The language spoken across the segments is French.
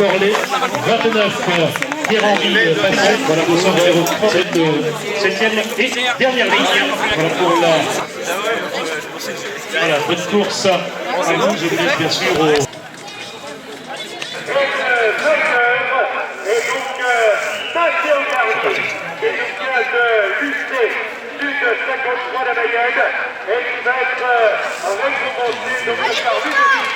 Corlet, 29 Pierre-Henri Passet, voilà pour son numéro 7e et dernière ligne. Voilà pour la bonne course à nous, je vous dis bien sûr au... De 53 la Mayenne et il va être récompensé donc par Ludovic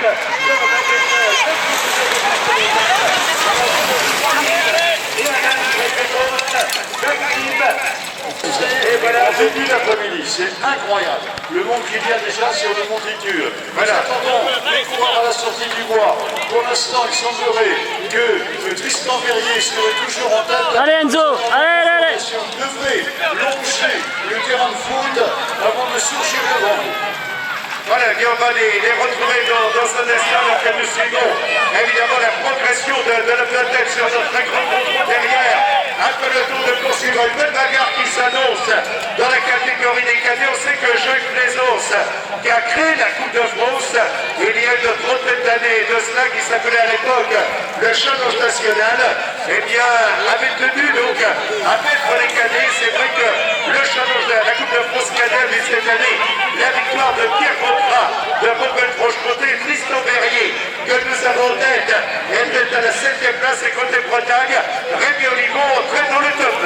et voilà, j'ai dit l'après-midi, c'est incroyable. Le monde qui vient déjà sur le monticule. Voilà, attendons les coureurs à la sortie du bois. Pour l'instant, il semblerait que Tristan Verrier serait toujours en tête. Allez Enzo, allez. Devrait longer le terrain de foot avant de surgir devant. Voilà, on va les retrouver dans un instant dans lequel nous suivons évidemment la progression de la tête sur notre très grand contrôle derrière. Un peloton de poursuivre, une belle bagarre qui s'annonce dans la catégorie des cadets. On sait que Jacques Plaisos, qui a créé la Coupe de France, il y a une trentaine d'années de cela, qui s'appelait à l'époque le Challenge National, eh bien, avait tenu donc à mettre les cadets. C'est vrai que le Challenge, la Coupe de France cadet avait cette année la victoire de Pierre Contrat de Montpellier-Franche-Comté, Tristan Verrier, que nous avons en tête, était à la 7e place et côté Bretagne, Rémi Olivon entré dans le top.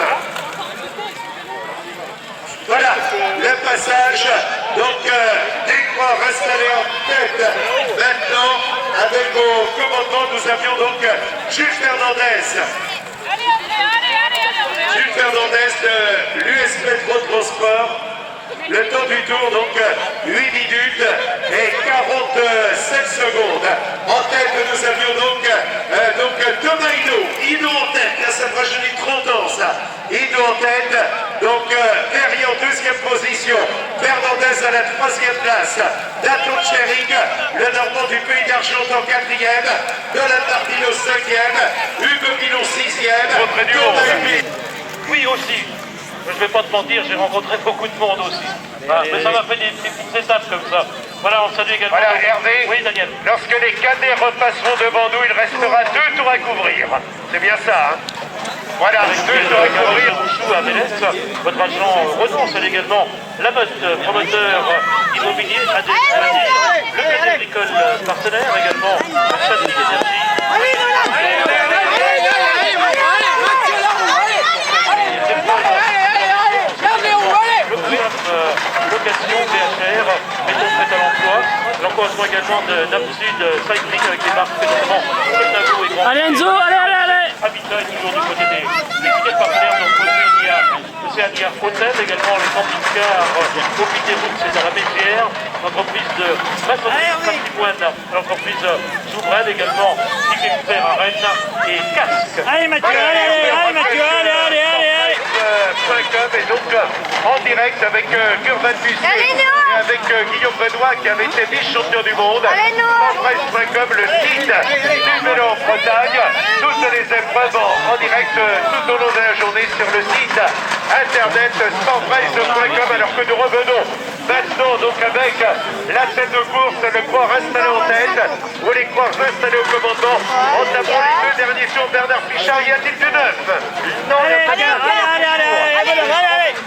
Voilà, le passage, donc des croix installées en tête. Maintenant, avec au commandement, nous avions donc Jules Fernandez. Jules Fernandez de l'USP Pro Transport. Le temps du tour, donc 8 minutes et 47 secondes. En tête, nous avions donc Thomas Hinault en tête, là ça fera joli 30 ans ça. Hinault en tête, donc Verrier en 2e position, Fernandez à la 3e place, Daton Chering, le Normand du Pays d'Argent en 4e, Nolan Martino 5e, Hugo Milon 6e, Oui aussi. Je ne vais pas te mentir, j'ai rencontré beaucoup de monde aussi. Ah, mais ça m'a fait des petites étapes comme ça. Voilà, on salue également. Voilà, Hervé. Oui, Daniel. Lorsque les cadets repasseront devant nous, il restera 2 tours à couvrir. C'est bien ça, hein? Voilà, 2 tours à couvrir. Chou à Mélès, votre agent Renault, c'est également Lamotte, promoteur immobilier, AD, le Crédit Agricole partenaire, également le Salut Énergie. Location, PHR, méthode prête à l'emploi, l'encouragement également de Napsud Cycling avec des marques notamment Navo et Grand. Allez Enzo, allez. Habitat est toujours du côté des fidèles partenaires, donc Océania Hôtel, également le camping-car Comité Route César la Mézière, l'entreprise de Patrimoine, l'entreprise Souveraine également, Cycling Fer à Rennes et Casque. Allez Mathieu, allez. Et donc en direct avec Gurvan Bussier et avec Guillaume Benoît qui avait été vice-champion du monde. Sportpresse.com, le site du vélo en Bretagne. Toutes les épreuves en direct tout au long de la journée sur le site internet sportpresse.com. Alors que nous revenons maintenant donc avec la tête de course, le coureur installé en tête ou les coureurs installés au commandement. Entamons les 2 derniers tours. Bernard Pichard, y a-t-il du neuf? Non, il n'y a pas de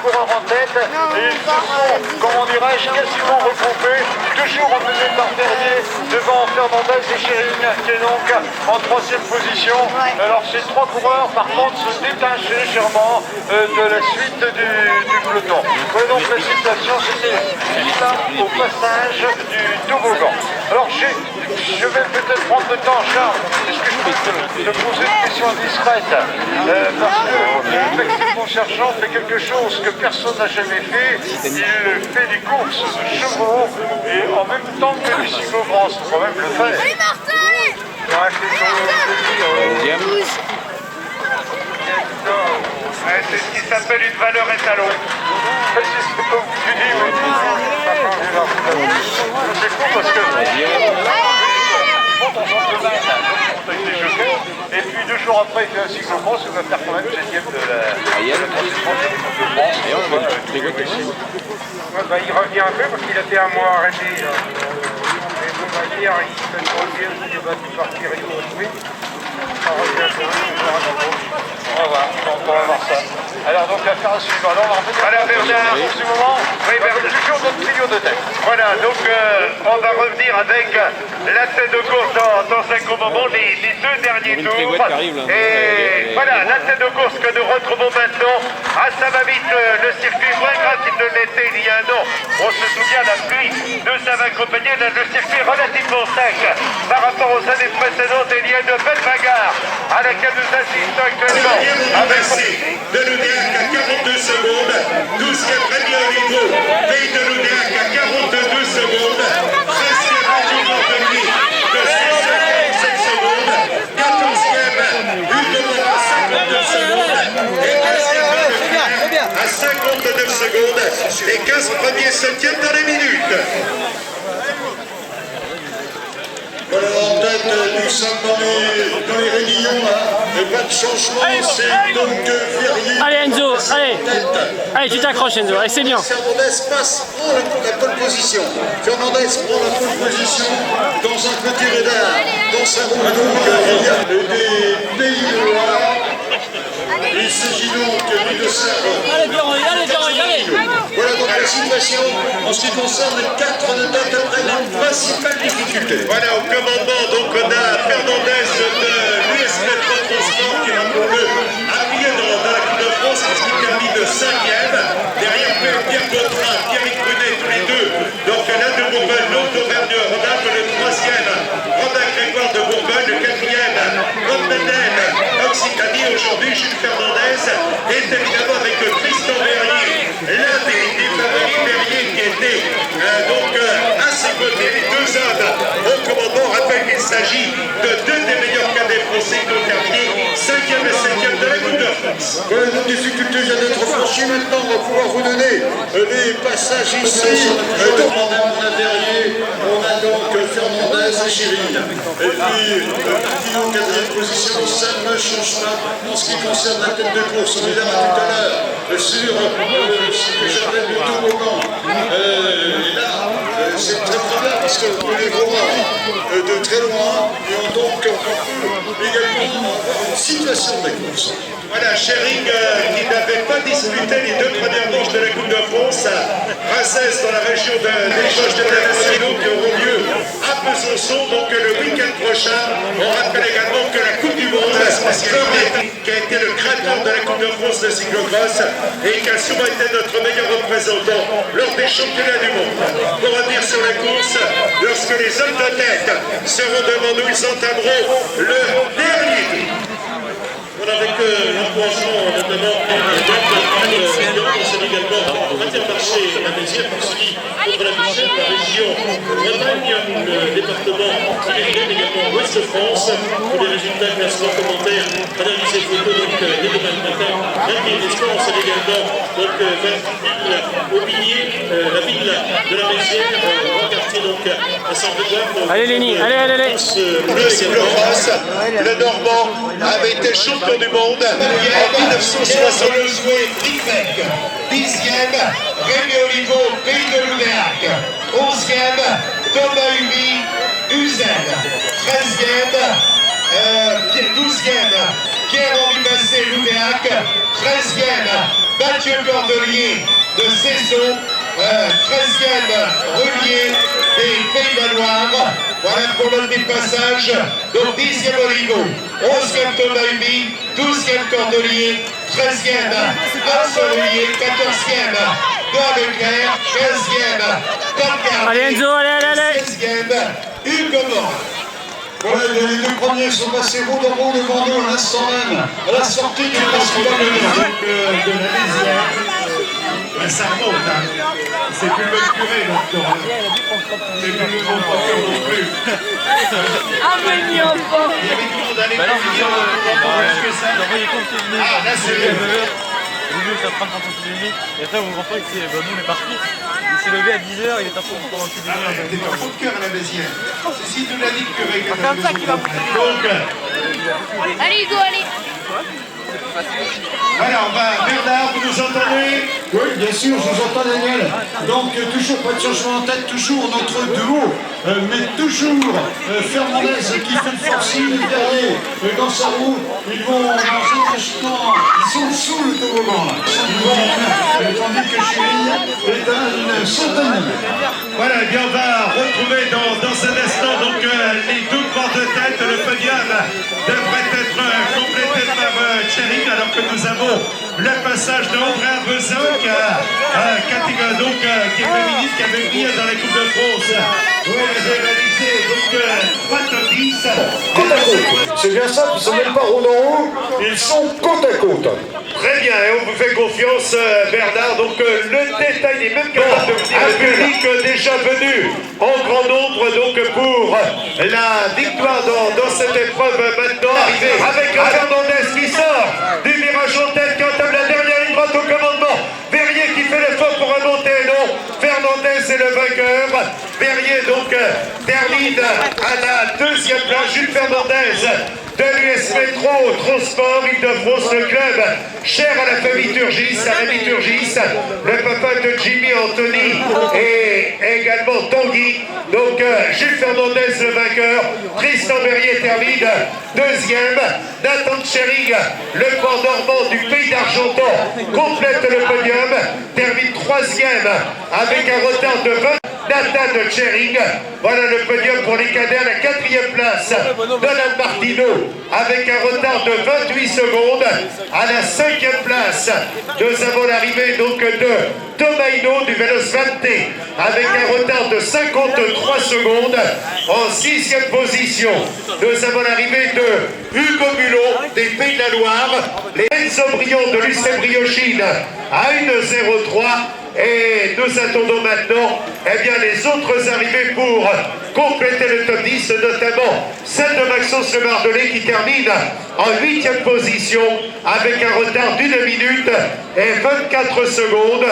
coureurs en tête et ils se sont, comment dirais-je, quasiment regroupés, toujours emmenés par Verrier devant Fernandez et Chering qui est donc en 3e position. Alors ces 3 coureurs par contre se détachent légèrement de la suite du peloton. Voilà donc la situation, c'était là au passage du toboggan. Alors je vais peut-être prendre le temps, Charles, est-ce que je peux te poser une question indiscrète parce que le Mexico Sergent fait quelque chose que personne n'a jamais fait, il fait des courses de chevaux et en même temps que du cyclo-cross, il faut quand même le faire. Oui, Martin! C'est ce qui s'appelle une valeur étalon. C'est comme tu dis, oui. C'est fou parce que et puis 2 jours après, il fait un cyclo-cross, il va faire quand même 7e de la il revient un peu parce qu'il a été un mois arrêté. Mais bon, hier, il fait le 3e, il est battu par Thierry Rousseau. on va voir ça. Alors donc la phase suivante, on va revenir. Voilà Bernard, pour ce moment, oui, Bernard. toujours notre trio de tête. Voilà, donc on va revenir avec la tête de course dans un gros moment, les deux derniers tours. Et voilà, la tête de course que nous retrouvons maintenant. Ah, ça va vite, le circuit moins grave qu'il ne l'était il y a un an. On se souvient, la pluie nous a accompagné, le circuit relativement sec par rapport aux années précédentes. Il y a une belle bagarre à laquelle nous assistons actuellement. De Loudéac à 42 secondes, 12e Rémi Olivo, Pays de Loudéac à 42 secondes, 13e Régiment de Nuit de 57 secondes, 14e Hugo Morin à 52 secondes, et 15e à 59 secondes, les 15 premiers se tiennent dans les minutes. Voilà, en tête, nous sommes dans les réunions, pas de changement, c'est donc Verrier. Allez Enzo, allez tu t'accroches Enzo, allez c'est bien. Fernandez prend la pole position. Fernandez prend la pole position dans un petit radar, dans sa roue. Il y a des pays noirs. Il s'agit donc de ça. Allez allez. Voilà donc la situation en ce qui concerne les 4 de date après la principale difficulté. Voilà, au commandement, donc on a Fernandez de l'US Métro Transport qui va pour le appuyé dans la Coupe de France, qui termine 5e. Derrière Pierre Gautrin, Thierry Brunet, tous les deux. Donc là de Bourgogne, l'autre d'Auvergne-Rhône-Alpes, le 3e, Robin Grégoire de Bourgogne, le 4e, Rob Mendel, Occitanie. Aujourd'hui, Jules Fernandez est évidemment avec Tristan Verrier, l'un des favoris Verrier qui était à ses côtés. Les deux hommes au commandement. Rappelle qu'il s'agit de deux des meilleurs cadets français qui ont terminé 5e et 7e de la Coupe de France. Voilà, nos difficultés viennent d'être franchies. Maintenant, on va pouvoir vous donner les passages ici. On a Verrier, on a donc Fernandez et Chirine. Et puis, Guillaume, 4e position, ça ne change pas en ce qui concerne la tête de course. On est là tout à l'heure sur ce que j'appelle le toboggan. Et là, c'est très bien parce qu'on les voit de très loin et on donc également une situation de course. Voilà, Schering qui n'avait pas disputé les 2 premières manches de la Coupe de France à Razès dans la région des Jauges de Nationaux qui auront lieu à Besançon, donc le week-end prochain. On rappelle également que la Coupe du Monde, qui a été le créateur de la Coupe de France de cyclocross et qui a souvent été notre meilleur représentant lors des championnats du monde. Pour revenir sur la course, lorsque les hommes de tête seront devant nous, ils entameront le dernier tour. Avec l'encouragement notamment de c'est également Intermarché la Mézières poursuivi contre la Michel, la région Bretagne, le département Ille-et-Vilaine, également Ouest-France, pour les résultats, classements, commentaires, analyses et photos, donc les domaines matin, ranking des sports, c'est également donc vers Aubilier, la ville de la Mézière, un quartier donc à Saint-Grégoire. Allez Léni, allez. Le cyclocross, le Normand avait été champion du monde en 1960. Ricbec, 10e, Rémi Olivo, Pays de Loudéac, 11e, Thomas Humy, Uzel, 13e, 12e, Pierre-Henri Basset, Loudéac, 13e, Mathieu Cordelier de Saison, 13e, Relier des Pays-Valois. Voilà pour l'autre des passages. Donc 10e Olivo, 11e Thomas Humy, 12e Cordelier, 13e Absolulier, 14e Don Leclerc, 15e Tom Allez Enzo, allez. 16e Hugo Morin. Voilà, les 2 premiers sont passés roue dans roue devant nous à l'instant même, à la sortie du festival de la Mézière. Ben, ça remonte, hein. C'est plus le même curé maintenant. C'est plus le bon porteur non plus. Ah mignon. Il y avait du monde à l'époque. Plus que ça. Ah, là c'est bien. Au début, il était en train de prendre son petit déjeuner, et après, mon grand-frère, nous, on est parti. Il s'est levé à 10h, il est parti pour prendre un petit déjeuner. T'es pas fond de cœur à la Mézière. C'est si tu l'as dit que curé. C'est comme ça qu'il va monter. Donc, Allez Hugo, allez. Alors, Bernard, vous nous entendez? Oui, bien sûr, je vous entends, Daniel. Donc, toujours pas de changement en tête, toujours notre duo, mais toujours Fernandez qui fait le forcing derrière dans sa roue. Ils vont manger pratiquement, ils sont sous le toboggan, là. Tandis que Chéri est à une centaine. Voilà, eh bien on va retrouver dans un instant donc les deux portes de tête. Le podium devrait être complété par Tchering, alors que nous avons le passage de Andrea Bezin catégorie donc qui est féminine, qui avait mis dans la Coupe de France. Oui, elle avait réalisé donc 3 top 10. Côte à côte. C'est bien ça, ils ne sont même pas rond en haut, ils sont côte à côte. Très bien, et on vous fait confiance, Bernard. Donc le détail n'est même capable de vous dire un public déjà venu en grand nombre donc pour la victoire dans cette épreuve maintenant arrivée avec Fernandez qui sort du virage en tête, qui entame la dernière ligne droite au commandement. Verrier qui fait l'effort pour remonter, non. Fernandez est le vainqueur. Verrier donc termine à la deuxième place. Jules Fernandez de l'US Métro Transport Île-de-France, le club cher à la famille Turgis, à Rémi Turgis, le papa de Jimmy, Anthony et également Tanguy. Donc Jules Fernandez le vainqueur, Tristan Verrier termine deuxième, Nathan Tchering, le grand normand du pays d'Argentan, complète le podium, termine troisième avec un retard de 20. Nathan Tchering, voilà le podium pour les cadets à la quatrième place. Donald Martino avec un retard de 28 secondes à la cinquième place. Nous avons l'arrivée donc de Tomaino du Vélos Vante avec un retard de 53 secondes en sixième position. Nous avons l'arrivée de Hugo Mulot des Pays de la Loire, les Enzo Briand de l'UCM Briochine à 1,03. Et nous attendons maintenant bien, les autres arrivées pour compléter le top 10, notamment celle de Maxence Le Mardelet qui termine en 8e position avec un retard d'1 minute et 24 secondes.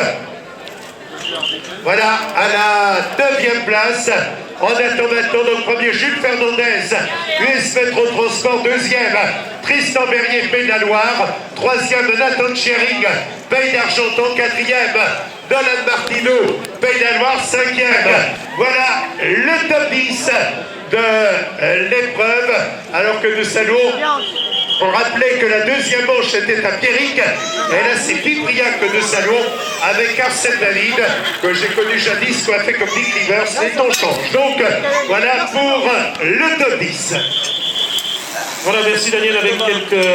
Voilà, à la 9e place. On attend maintenant notre premier Jules Fernandez, US Métro Transport, deuxième Tristan Verrier, Pays de la Loire, troisième Nathan Tchering, Pays d'Argentan, quatrième Donald Martino, Pays de la Loire, cinquième. Voilà le top 10 de l'épreuve, alors que nous saluons. On rappelait que la deuxième manche était à Pierrick, et là c'est Pipriac que nous saluons avec Arsène David, que j'ai connu jadis, qu'on a fait comme Dick Rivers, les temps changent. Donc voilà pour le top 10. Voilà, merci Daniel, avec quelques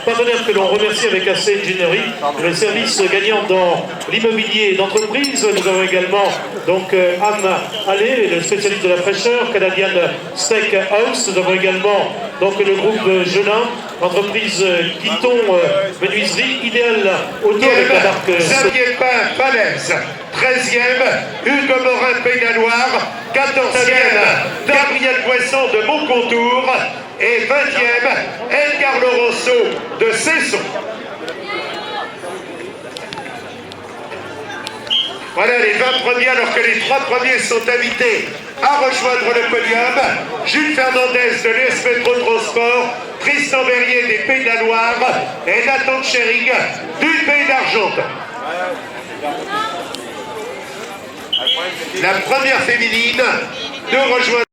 partenaires que l'on remercie avec AC Engineering, le service gagnant dans l'immobilier d'entreprise. Nous avons également donc Anne Allais, le spécialiste de la fraîcheur, Canadian Steak House. Nous avons également donc le groupe Genin, entreprise Guiton menuiserie, idéal auto avec la marque Xavier Pain, Falaise. 13e, Hugo Morin, Pays de la Loire. 14e, Gabriel Poisson de Montcontour. Et 20e, Edgar Laurenceau de Cesson. Voilà les 20 premiers, alors que les 3 premiers sont invités à rejoindre le podium. Jules Fernandez de l'US Métro Transport, Tristan Verrier des Pays de la Loire et Nathan Tchering du Pays d'Argentan. La première féminine de rejoindre